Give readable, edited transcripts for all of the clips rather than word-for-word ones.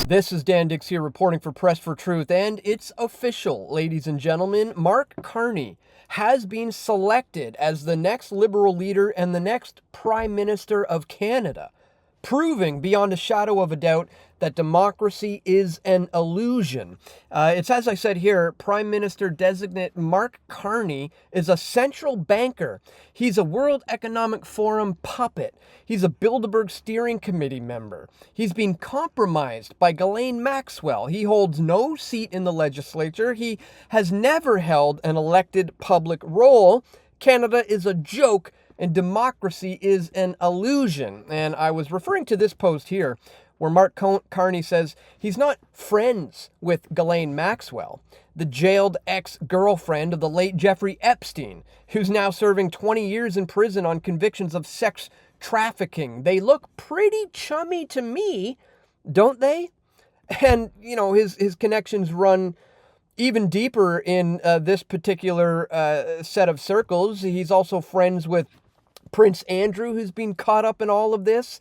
This is Dan Dicks here reporting for Press for Truth, and it's official, ladies and gentlemen. Mark Carney has been selected as the next Liberal leader and the next Prime Minister of Canada, proving beyond a shadow of a doubt that democracy is an illusion. It's as I said here, Prime Minister-Designate Mark Carney is a central banker. He's a World Economic Forum puppet. He's a Bilderberg steering committee member. He's been compromised by Ghislaine Maxwell. He holds no seat in the legislature. He has never held an elected public role. Canada is a joke, and democracy is an illusion. And I was referring to this post here, where Mark Carney says he's not friends with Ghislaine Maxwell, the jailed ex-girlfriend of the late Jeffrey Epstein, who's now serving 20 years in prison on convictions of sex trafficking. They look pretty chummy to me, don't they? And, you know, his connections run even deeper in this particular set of circles. He's also friends with Prince Andrew, who's been caught up in all of this.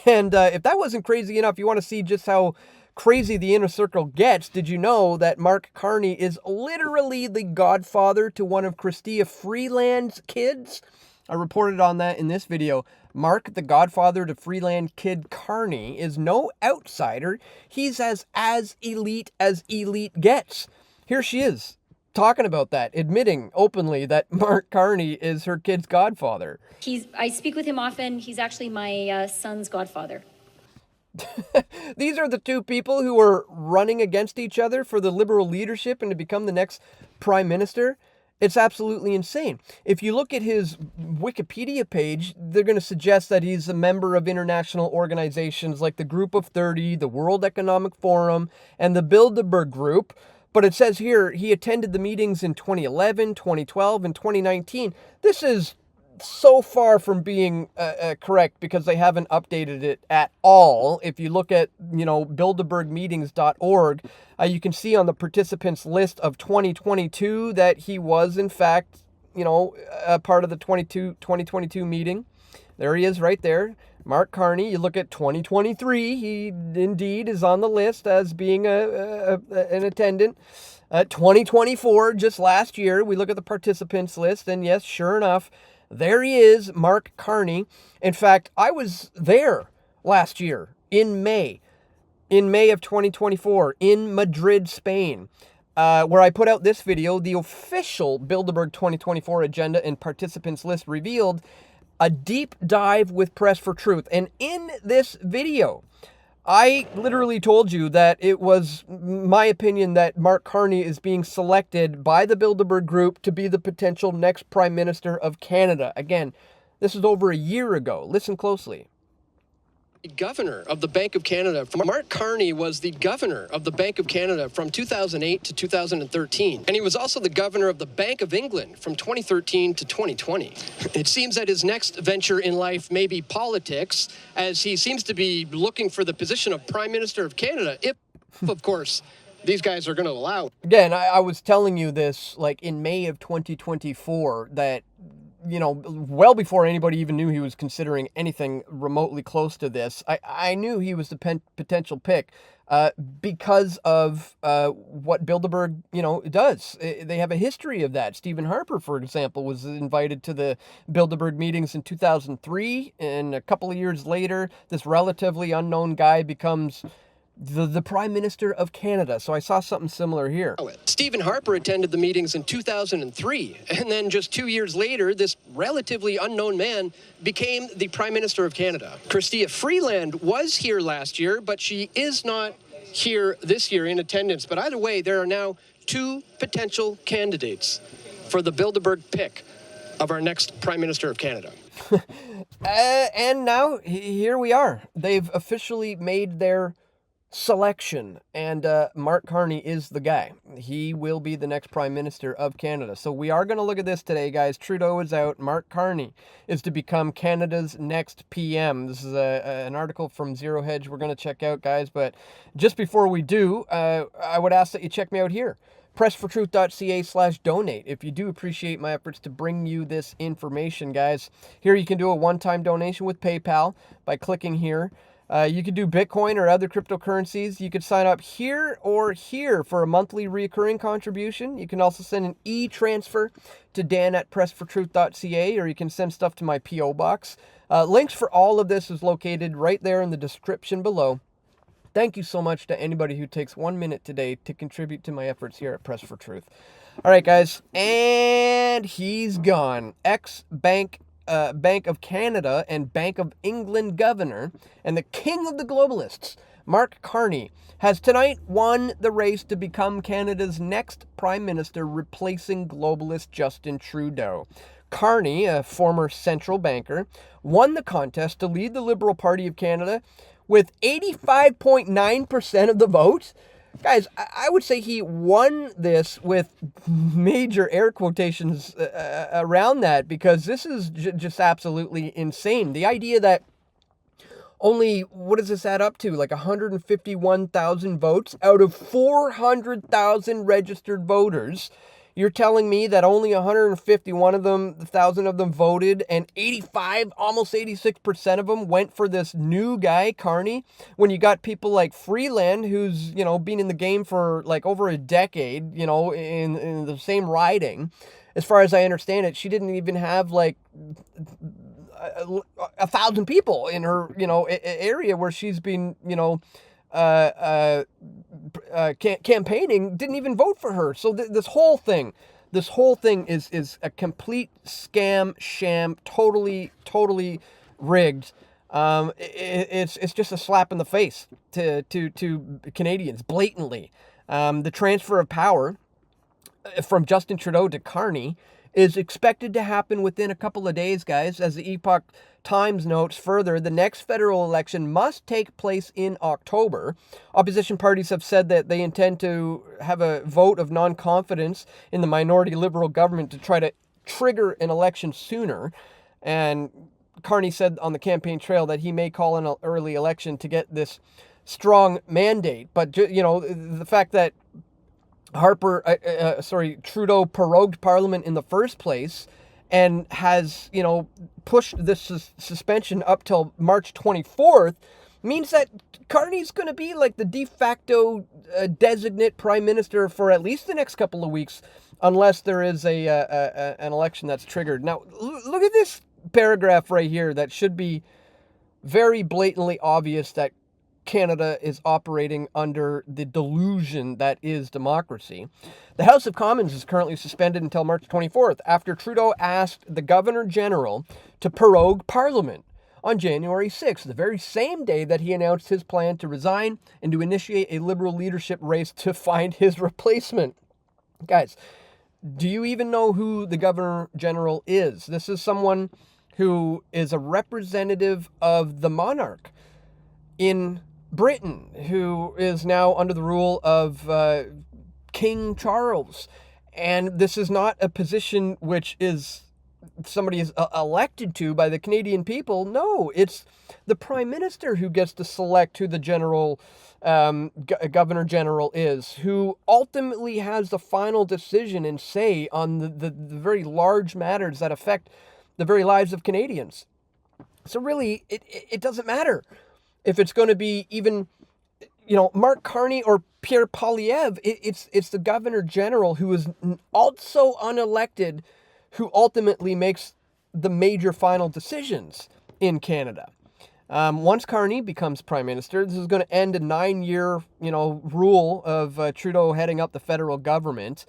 And if that wasn't crazy enough, you want to see just how crazy the inner circle gets. Did you know that Mark Carney is literally the godfather to one of Chrystia Freeland's kids? I reported on that in this video. Mark, the godfather to Freeland kid Carney, is no outsider. He's as elite as elite gets. Here she is, talking about that, admitting openly that Mark Carney is her kid's godfather. I speak with him often. He's actually my son's godfather. These are the two people who are running against each other for the Liberal leadership and to become the next Prime Minister. It's absolutely insane. If you look at his Wikipedia page, they're going to suggest that he's a member of international organizations like the Group of 30, the World Economic Forum, and the Bilderberg Group. But it says here he attended the meetings in 2011, 2012, and 2019. This is so far from being correct because they haven't updated it at all. If you look at, bilderbergmeetings.org, you can see on the participants list of 2022 that he was, in fact, a part of the 2022 meeting. There he is right there. Mark Carney. You look at 2023, he indeed is on the list as being an attendant. 2024, just last year, we look at the participants list, and yes, sure enough, there he is, Mark Carney. In fact, I was there last year in May of 2024 in Madrid, Spain, where I put out this video. The official Bilderberg 2024 agenda and participants list revealed a deep dive with Press for Truth. And in this video, I literally told you that it was my opinion that Mark Carney is being selected by the Bilderberg Group to be the potential next Prime Minister of Canada. Again, this is over a year ago. Listen closely. Governor of the Bank of Canada. Mark Carney was the governor of the Bank of Canada from 2008 to 2013. And he was also the governor of the Bank of England from 2013 to 2020. It seems that his next venture in life may be politics, as he seems to be looking for the position of Prime Minister of Canada, if, of course, these guys are going to allow. Again, I was telling you this like in May of 2024 that well before anybody even knew he was considering anything remotely close to this, I knew he was the potential pick because of what Bilderberg, does. They have a history of that. Stephen Harper, for example, was invited to the Bilderberg meetings in 2003, and a couple of years later, this relatively unknown guy becomes the Prime Minister of Canada. So I saw something similar here. Stephen Harper attended the meetings in 2003, and then just 2 years later, this relatively unknown man became the Prime Minister of Canada. Chrystia Freeland was here last year, but she is not here this year in attendance. But either way, there are now two potential candidates for the Bilderberg pick of our next Prime Minister of Canada. And now here we are. They've officially made their selection, and Mark Carney is the guy. He will be the next Prime Minister of Canada. So we are going to look at this today, guys. Trudeau is out. Mark Carney is to become Canada's next PM. This is an article from Zero Hedge we're going to check out, guys. But just before we do, I would ask that you check me out here. pressfortruth.ca/donate if you do appreciate my efforts to bring you this information, guys. Here you can do a one-time donation with PayPal by clicking here. You could do Bitcoin or other cryptocurrencies. You could sign up here or here for a monthly recurring contribution. You can also send an e-transfer to dan@pressfortruth.ca, or you can send stuff to my P.O. box. Links for all of this is located right there in the description below. Thank you so much to anybody who takes 1 minute today to contribute to my efforts here at Press for Truth. All right, guys, and he's gone. Bank of Canada and Bank of England governor and the king of the globalists, Mark Carney, has tonight won the race to become Canada's next prime minister, replacing globalist Justin Trudeau. Carney, a former central banker, won the contest to lead the Liberal Party of Canada with 85.9% of the vote. Guys, I would say he won this with major air quotations around that, because this is just absolutely insane. The idea that only, what does this add up to? Like 151,000 votes out of 400,000 registered voters. You're telling me that only 151,000 of them voted, and 85, almost 86% of them went for this new guy, Carney, when you got people like Freeland, who's, been in the game for like over a decade, in the same riding. As far as I understand it, she didn't even have like 1,000 people in her, area where she's been, campaigning, didn't even vote for her. So this whole thing is a complete scam, sham, totally rigged. It's just a slap in the face to Canadians, blatantly. The transfer of power from Justin Trudeau to Carney is expected to happen within a couple of days, guys. As the Epoch Times notes further, the next federal election must take place in October. Opposition parties have said that they intend to have a vote of non-confidence in the minority Liberal government to try to trigger an election sooner. And Carney said on the campaign trail that he may call an early election to get this strong mandate. But, the fact that Trudeau prorogued Parliament in the first place and has, pushed this suspension up till March 24th means that Carney's going to be like the de facto designate prime minister for at least the next couple of weeks, unless there is an election that's triggered. Now, look at this paragraph right here that should be very blatantly obvious that Canada is operating under the delusion that is democracy. The House of Commons is currently suspended until March 24th after Trudeau asked the Governor-General to prorogue Parliament on January 6th, the very same day that he announced his plan to resign and to initiate a Liberal leadership race to find his replacement. Guys, do you even know who the Governor-General is? This is someone who is a representative of the monarch in Britain, who is now under the rule of King Charles. And this is not a position which is somebody is elected to by the Canadian people. No, it's the Prime Minister who gets to select who the Governor-General is, who ultimately has the final decision and say on the very large matters that affect the very lives of Canadians. So really, it doesn't matter if it's going to be even, Mark Carney or Pierre Poilievre. It's the Governor-General, who is also unelected, who ultimately makes the major final decisions in Canada. Once Carney becomes Prime Minister, this is going to end a 9-year, rule of Trudeau heading up the federal government.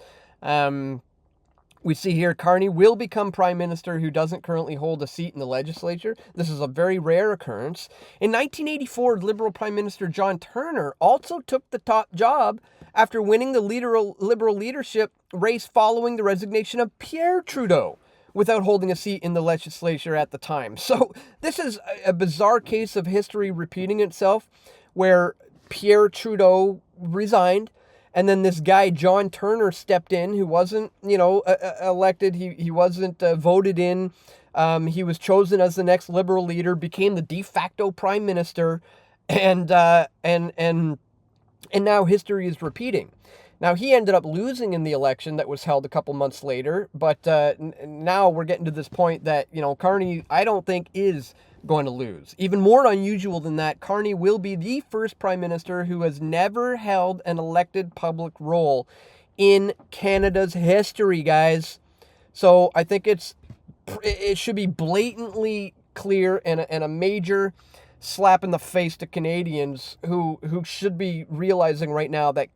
We see here Carney will become Prime Minister who doesn't currently hold a seat in the legislature. This is a very rare occurrence. In 1984, Liberal Prime Minister John Turner also took the top job after winning the Liberal leadership race following the resignation of Pierre Trudeau, without holding a seat in the legislature at the time. So this is a bizarre case of history repeating itself, where Pierre Trudeau resigned, and then this guy, John Turner, stepped in, who wasn't, elected. He wasn't voted in. He was chosen as the next Liberal leader, became the de facto prime minister, and now history is repeating. Now, he ended up losing in the election that was held a couple months later, but now we're getting to this point that, Carney, I don't think, is going to lose. Even more unusual than that, Carney will be the first prime minister who has never held an elected public role in Canada's history, guys. So I think it should be blatantly clear and a major slap in the face to Canadians who should be realizing right now that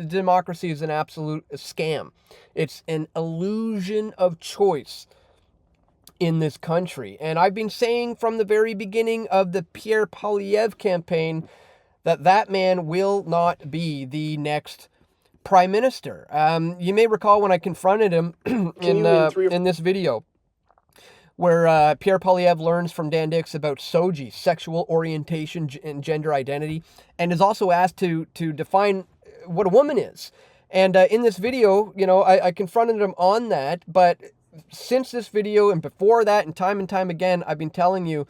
democracy is an absolute scam. It's an illusion of choice in this country. And I've been saying from the very beginning of the Pierre Poilievre campaign that man will not be the next prime minister. You may recall when I confronted him in this video, where Pierre Poilievre learns from Dan Dicks about SOGI, sexual orientation and gender identity, and is also asked to define what a woman is. And in this video, I confronted him on that, but since this video and before that and time again, I've been telling you,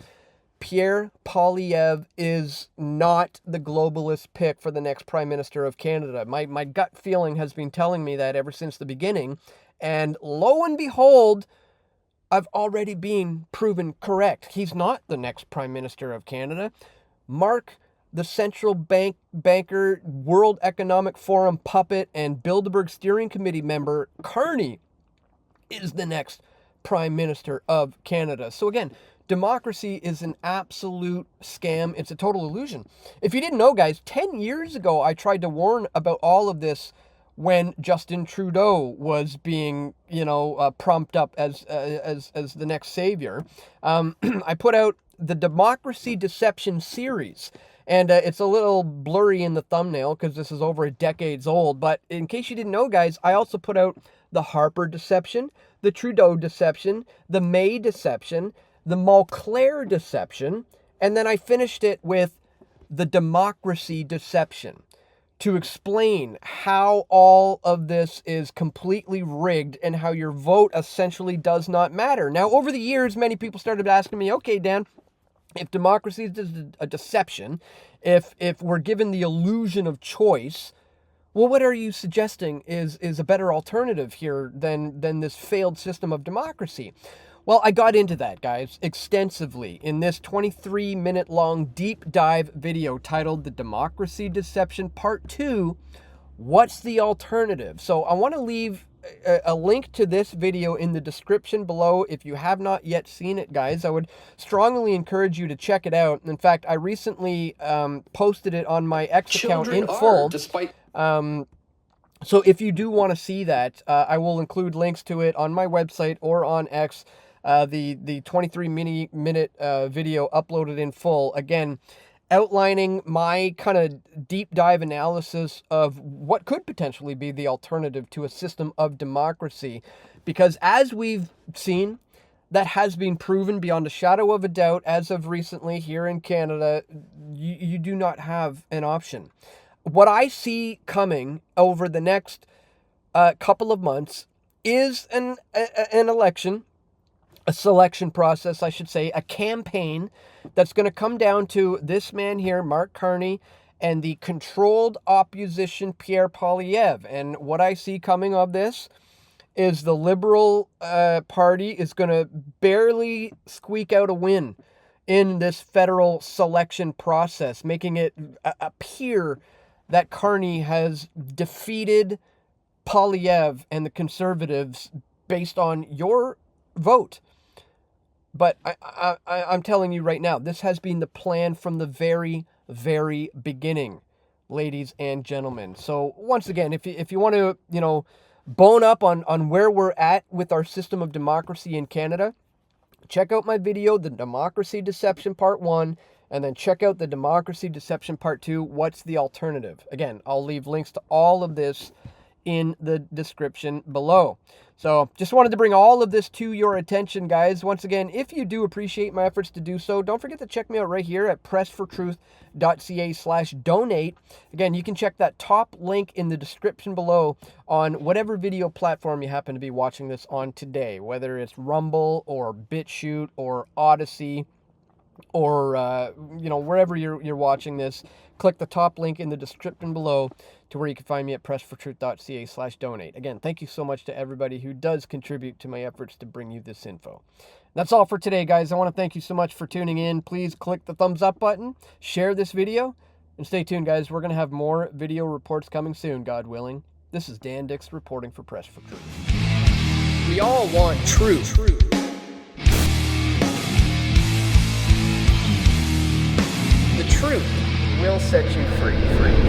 Pierre Poilievre is not the globalist pick for the next Prime Minister of Canada. My gut feeling has been telling me that ever since the beginning, and lo and behold, I've already been proven correct. He's not the next Prime Minister of Canada. Mark, the central banker, World Economic Forum puppet, and Bilderberg Steering Committee member, Carney, is the next Prime Minister of Canada. So again, democracy is an absolute scam. It's a total illusion. If you didn't know, guys, 10 years ago, I tried to warn about all of this when Justin Trudeau was being, propped up as the next savior. I put out the Democracy Deception series, and it's a little blurry in the thumbnail because this is over a decade old. But in case you didn't know, guys, I also put out the Harper Deception, the Trudeau Deception, the May Deception, the Mulclair Deception, and then I finished it with the Democracy Deception, to explain how all of this is completely rigged and how your vote essentially does not matter. Now, over the years, many people started asking me, okay, Dan, if democracy is a deception, if we're given the illusion of choice, well, what are you suggesting is a better alternative here than this failed system of democracy? Well, I got into that, guys, extensively in this 23-minute long deep dive video titled The Democracy Deception Part 2, What's the Alternative? So I want to leave a link to this video in the description below. If you have not yet seen it, guys, I would strongly encourage you to check it out. In fact, I recently posted it on my X account in full. So if you do want to see that, I will include links to it on my website or on X. The 23-minute video uploaded in full, again, outlining my kind of deep dive analysis of what could potentially be the alternative to a system of democracy. Because as we've seen, that has been proven beyond a shadow of a doubt as of recently here in Canada, you do not have an option. What I see coming over the next couple of months is an election, a selection process, I should say, a campaign that's going to come down to this man here, Mark Carney, and the controlled opposition, Pierre Poilievre. And what I see coming of this is the Liberal Party is going to barely squeak out a win in this federal selection process, making it appear that Carney has defeated Poilievre and the Conservatives based on your vote. But I'm telling you right now, this has been the plan from the very, very beginning, ladies and gentlemen. So once again, if you want to, bone up on where we're at with our system of democracy in Canada, check out my video, The Democracy Deception Part 1, and then check out the Democracy Deception Part 2, What's the Alternative? Again, I'll leave links to all of this in the description below. So just wanted to bring all of this to your attention, guys. Once again, if you do appreciate my efforts to do so, don't forget to check me out right here at pressfortruth.ca/donate. Again, you can check that top link in the description below on whatever video platform you happen to be watching this on today, whether it's Rumble or BitChute or Odyssey or, wherever you're watching this. Click the top link in the description below to where you can find me at pressfortruth.ca/donate. Again, thank you so much to everybody who does contribute to my efforts to bring you this info. That's all for today, guys. I want to thank you so much for tuning in. Please click the thumbs up button, share this video, and stay tuned, guys. We're going to have more video reports coming soon, God willing. This is Dan Dicks reporting for Press for Truth. We all want truth. The truth will set you free.